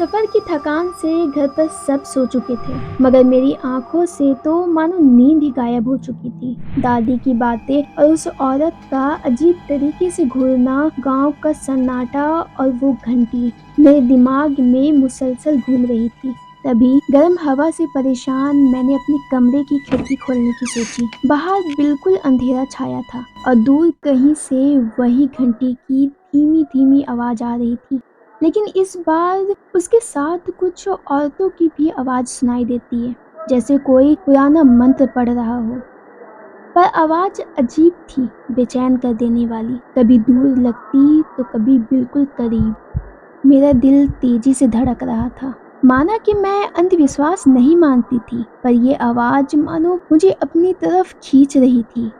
सफर की थकान से घर पर सब सो चुके थे, मगर मेरी आंखों से तो मानो नींद ही गायब हो चुकी थी। दादी की बातें और उस औरत का अजीब तरीके से घूरना, गांव का सन्नाटा और वो घंटी मेरे दिमाग में मुसलसल घूम रही थी। तभी गर्म हवा से परेशान मैंने अपने कमरे की खिड़की खोलने की सोची। बाहर बिल्कुल अंधेरा छाया था और दूर कहीं से वही घंटी की धीमी धीमी आवाज आ रही थी। लेकिन इस बार उसके साथ कुछ औरतों की भी आवाज सुनाई देती है, जैसे कोई पुराना मंत्र पढ़ रहा हो। पर आवाज अजीब थी, बेचैन कर देने वाली। कभी दूर लगती तो कभी बिल्कुल करीब। मेरा दिल तेजी से धड़क रहा था। माना कि मैं अंधविश्वास नहीं मानती थी, पर ये आवाज मानो मुझे अपनी तरफ खींच रही थी।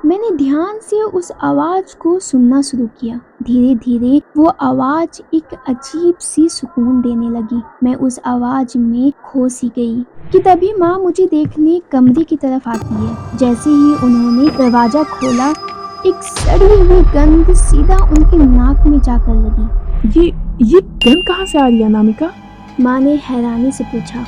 मैंने ध्यान से उस आवाज को सुनना शुरू किया। धीरे धीरे वो आवाज एक अजीब सी सुकून देने लगी। मैं उस आवाज में खो सी गई कि तभी माँ मुझे देखने कमरे की तरफ आती है। जैसे ही उन्होंने दरवाजा खोला, एक सड़ी हुई गंध सीधा उनके नाक में जाकर लगी। ये गंध कहाँ से आ रही है अनामिका? माँ ने हैरानी से पूछा।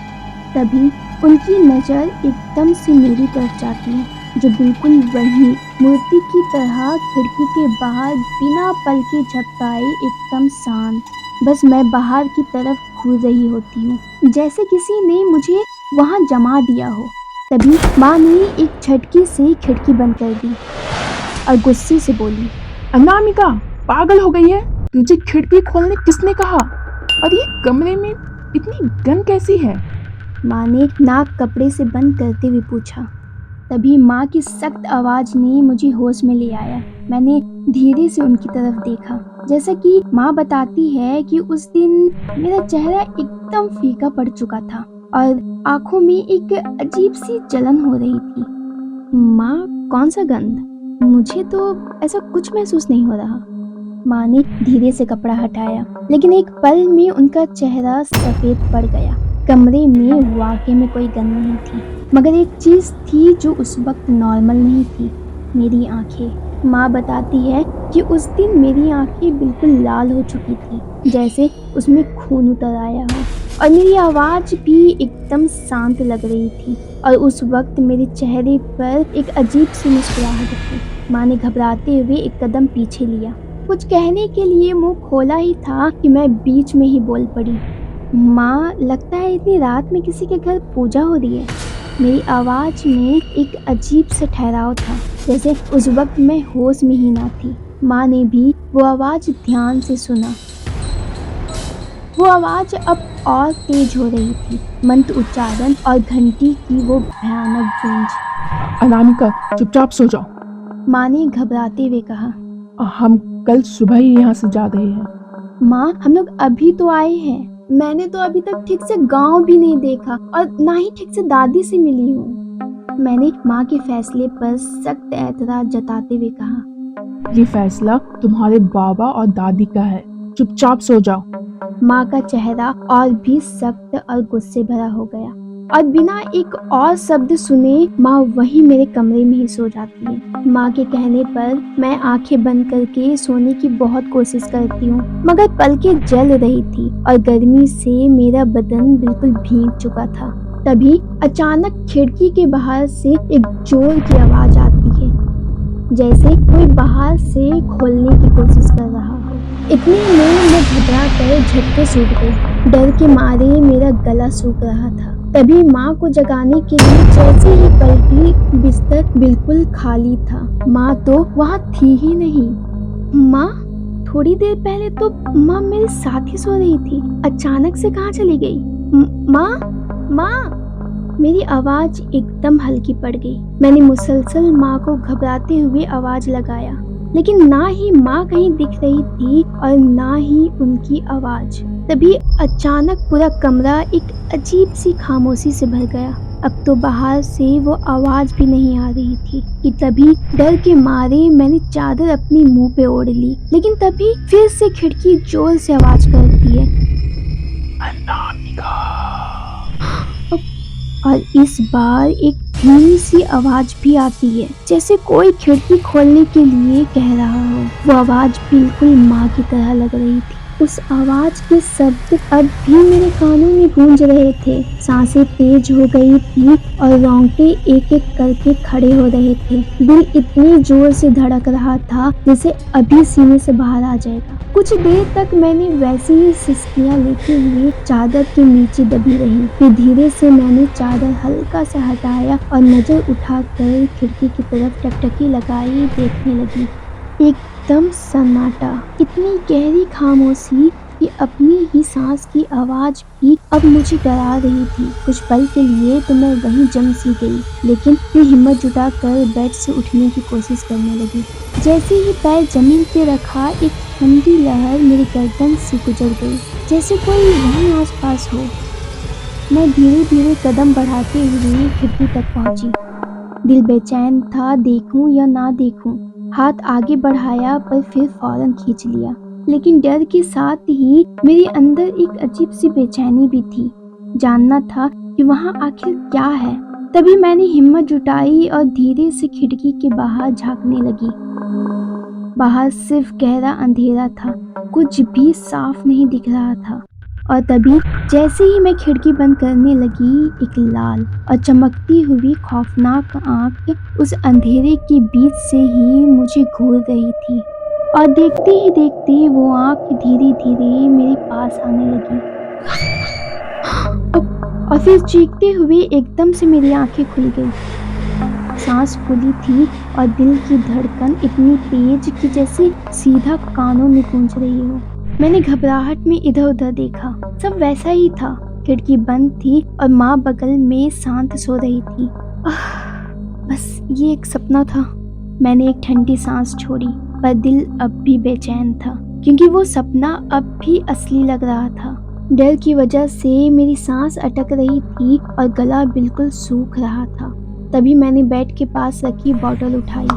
तभी उनकी नजर एकदम से मेरी तरफ जाती है, जो बिल्कुल वही मूर्ति की तरह खिड़की के बाहर बिना पल के झपकाए एकदम शांत। बस मैं बाहर की तरफ घूर रही होती हूँ, जैसे किसी ने मुझे वहाँ जमा दिया हो। तभी माँ ने एक झटके से खिड़की बंद कर दी और गुस्से से बोली, अनामिका, पागल हो गई है? तुझे खिड़की खोलने किसने कहा? और ये कमरे में इतनी गंध कैसी है? माँ ने नाक कपड़े से बंद करते हुए पूछा। तभी माँ की सख्त आवाज ने मुझे होश में ले आया। मैंने धीरे से उनकी तरफ देखा। जैसा कि माँ बताती है कि उस दिन मेरा चेहरा एकदम फीका पड़ चुका था और आंखों में एक अजीब सी जलन हो रही थी। माँ, कौन सा गंध? मुझे तो ऐसा कुछ महसूस नहीं हो रहा। माँ ने धीरे से कपड़ा हटाया, लेकिन एक पल में उनका चेहरा सफेद पड़ गया। कमरे में वाकई में कोई गंध नहीं थी, मगर एक चीज थी जो उस वक्त नॉर्मल नहीं थी, मेरी आंखें। माँ बताती है कि उस दिन मेरी आंखें बिल्कुल लाल हो चुकी थी, जैसे उसमें खून उतर आया हो, और मेरी आवाज भी एकदम शांत लग रही थी। और उस वक्त मेरे चेहरे पर एक अजीब सी मुस्कुराहट थी। माँ ने घबराते हुए एक कदम पीछे लिया। कुछ कहने के लिए मुंह खोला ही था कि मैं बीच में ही बोल पड़ी, माँ, लगता है इतनी रात में किसी के घर पूजा हो रही है। मेरी आवाज में एक अजीब सा ठहराव था, जैसे उस वक्त मैं होश में ही ना थी। माँ ने भी वो आवाज ध्यान से सुना। वो आवाज अब और तेज हो रही थी, मंत्र उच्चारण और घंटी की वो भयानक गूंज। अनामिका, चुपचाप सो जाओ। माँ ने घबराते हुए कहा। हम कल सुबह ही यहाँ से जा रहे हैं। माँ, हम लोग अभी तो आए हैं। मैंने तो अभी तक ठीक से गांव भी नहीं देखा और ना ही ठीक से दादी से मिली हूँ। मैंने माँ के फैसले पर सख्त एतराज जताते हुए कहा। ये फैसला तुम्हारे बाबा और दादी का है, चुपचाप सो जाओ। माँ का चेहरा और भी सख्त और गुस्से भरा हो गया और बिना एक और शब्द सुने माँ वही मेरे कमरे में ही सो जाती है। माँ के कहने पर मैं आंखें बंद करके सोने की बहुत कोशिश करती हूँ, मगर पलकें जल रही थी और गर्मी से मेरा बदन बिल्कुल भीग चुका था। तभी अचानक खिड़की के बाहर से एक जोर की आवाज आती है, जैसे कोई बाहर से खोलने की कोशिश कर रहा हो। इतने में मैं घबरा कर झटके से उठ गई। डर के मारे मेरा गला सूख रहा था। तभी माँ को जगाने के लिए जैसे ही पलटी, बिस्तर बिल्कुल खाली था। माँ तो वहाँ थी ही नहीं। माँ, थोड़ी देर पहले तो माँ मेरे साथ ही सो रही थी, अचानक से कहाँ चली गई? माँ, माँ! मेरी आवाज एकदम हल्की पड़ गई। मैंने मुसलसल माँ को घबराते हुए आवाज लगाया, लेकिन ना ही माँ कहीं दिख रही थी और ना ही उनकी आवाज। तभी अचानक पूरा कमरा एक अजीब सी खामोशी से भर गया। अब तो बाहर से वो आवाज भी नहीं आ रही थी कि तभी डर के मारे मैंने चादर अपनी मुंह पे ओढ़ ली। लेकिन तभी फिर से खिड़की जोर से आवाज करती है, अनामिका। और इस बार एक धीमी सी आवाज भी आती है, जैसे कोई खिड़की खोलने के लिए कह रहा हो। वो आवाज बिल्कुल माँ की तरह लग रही थी। उस आवाज के शब्द अब भी मेरे कानों में गूंज रहे थे। सांसें तेज हो गई थी और रोंगटे एक एक करके खड़े हो रहे थे। दिल इतनी जोर से धड़क रहा था जैसे अभी सीने से बाहर आ जाएगा। कुछ देर तक मैंने वैसी ही सिसकियां लेते हुए चादर के नीचे दबी रही। फिर धीरे से मैंने चादर हल्का सा हटाया और नजर उठाकर खिड़की की तरफ टकटकी लगाई देखने लगी। एकदम सन्नाटा, इतनी गहरी खामोशी कि अपनी ही सांस की आवाज भी अब मुझे डरा रही थी। कुछ पल के लिए तो मैं वहीं जम सी गई, लेकिन फिर हिम्मत जुटाकर बेड से उठने की कोशिश करने लगी। जैसे ही पैर जमीन पे रखा, एक ठंडी लहर मेरी गर्दन से गुजर गई, जैसे कोई वहीं आसपास हो। मैं धीरे धीरे कदम बढ़ाते हुए खिड़की तक पहुंची। दिल बेचैन था, देखूं या ना देखूं। हाथ आगे बढ़ाया पर फिर फौरन खींच लिया। लेकिन डर के साथ ही मेरे अंदर एक अजीब सी बेचैनी भी थी। जानना था कि वहां आखिर क्या है। तभी मैंने हिम्मत जुटाई और धीरे से खिड़की के बाहर झांकने लगी। बाहर सिर्फ गहरा अंधेरा था, कुछ भी साफ नहीं दिख रहा था। और तभी जैसे ही मैं खिड़की बंद करने लगी, एक लाल और चमकती हुई खौफनाक आंख उस अंधेरे के बीच से ही मुझे घूर रही थी। और देखते ही देखते वो आंख धीरे धीरे मेरे पास आने लगी। और फिर चीखते हुए एकदम से मेरी आंखें खुल गई। सांस फूली थी और दिल की धड़कन इतनी तेज कि जैसे सीधा कानों में गूंज रही हो। मैंने घबराहट में इधर उधर देखा, सब वैसा ही था। खिड़की बंद थी और माँ बगल में शांत सो रही थी। बस ये एक सपना था। मैंने एक ठंडी सांस छोड़ी, पर दिल अब भी बेचैन था, क्योंकि वो सपना अब भी असली लग रहा था। डर की वजह से मेरी सांस अटक रही थी और गला बिल्कुल सूख रहा था। तभी मैंने बेड के पास रखी बॉटल उठाई,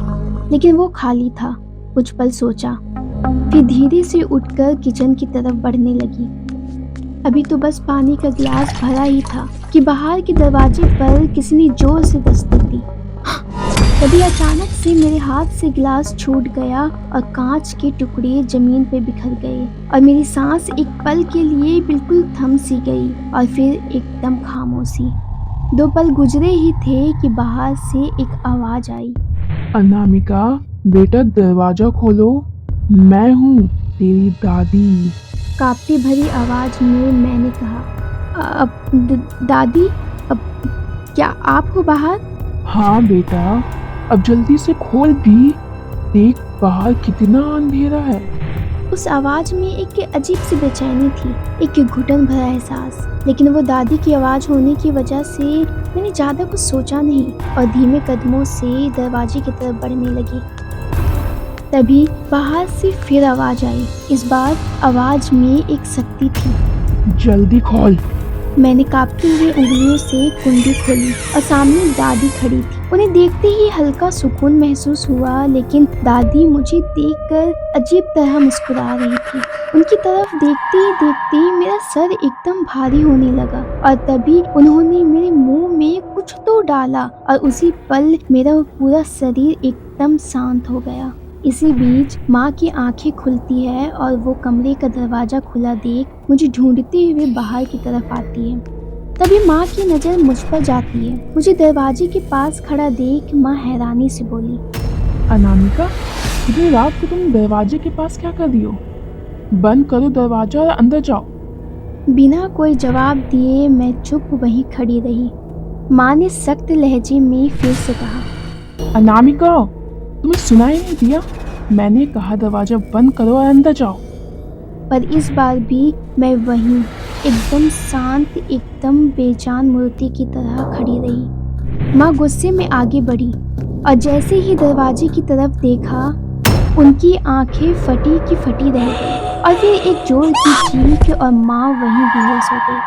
लेकिन वो खाली था। कुछ पल सोचा, फिर धीरे से उठकर किचन की तरफ बढ़ने लगी। अभी तो बस पानी का गिलास भरा ही था कि बाहर के दरवाजे पर किसी ने जोर से दस्तक दी। तभी अचानक से मेरे हाथ से गिलास छूट गया और कांच के टुकड़े जमीन पे बिखर गए और मेरी सांस एक पल के लिए बिल्कुल थम सी गई और फिर एकदम खामोशी। 2 पल गुजरे ही थे कि बाहर से एक आवाज आई। अनामिका, बेटा दरवाजा खोलो, मैं हूँ तेरी दादी। कांपती भरी आवाज में मैंने कहा, दादी, अब क्या आप हो बाहर? हाँ बेटा, अब जल्दी से खोल भी, देख बाहर कितना अंधेरा है। उस आवाज में एक अजीब सी बेचैनी थी, एक घुटन भरा एहसास। लेकिन वो दादी की आवाज होने की वजह से मैंने ज्यादा कुछ सोचा नहीं और धीमे कदमों से दरवाजे की तरफ बढ़ने लगी। तभी बाहर से फिर आवाज आई। इस बार आवाज में एक शक्ति थी। जल्दी खोल। मैंने कांपती हुई उंगलियों से कुंडी खोली और सामने दादी खड़ी थी। उन्हें देखते ही हल्का सुकून महसूस हुआ, लेकिन दादी मुझे देखकर अजीब तरह मुस्कुरा रही थी। उनकी तरफ देखते ही देखते मेरा सर एकदम भारी होने लगा और तभी उन्होंने मेरे मुंह में कुछ तो डाला और उसी पल मेरा पूरा शरीर एकदम शांत हो गया। इसी बीच माँ की आंखें खुलती है और वो कमरे का दरवाजा खुला देख मुझे ढूंढते हुए बाहर की तरफ आती है। तभी माँ की नज़र मुझ पर जाती है। मुझे दरवाजे के पास खड़ा देख माँ हैरानी से बोली, अनामिका, इतनी रात को तुम दरवाजे के पास क्या कर रही हो? बंद करो दरवाजा और अंदर जाओ। बिना कोई जवाब दिए मैं चुप वहीं खड़ी रही। माँ ने सख्त लहजे में फिर से कहा, अनामिका, तुम्हें सुनाई नहीं दिया? मैंने कहा दरवाजा बंद करो और अंदर जाओ। पर इस बार भी मैं वहीं एकदम शांत, एकदम बेजान मूर्ति की तरह खड़ी रही। माँ गुस्से में आगे बढ़ी और जैसे ही दरवाजे की तरफ देखा, उनकी आंखें फटी की फटी रह गई और फिर एक जोर की चीख और माँ वहीं बेहोश हो गई।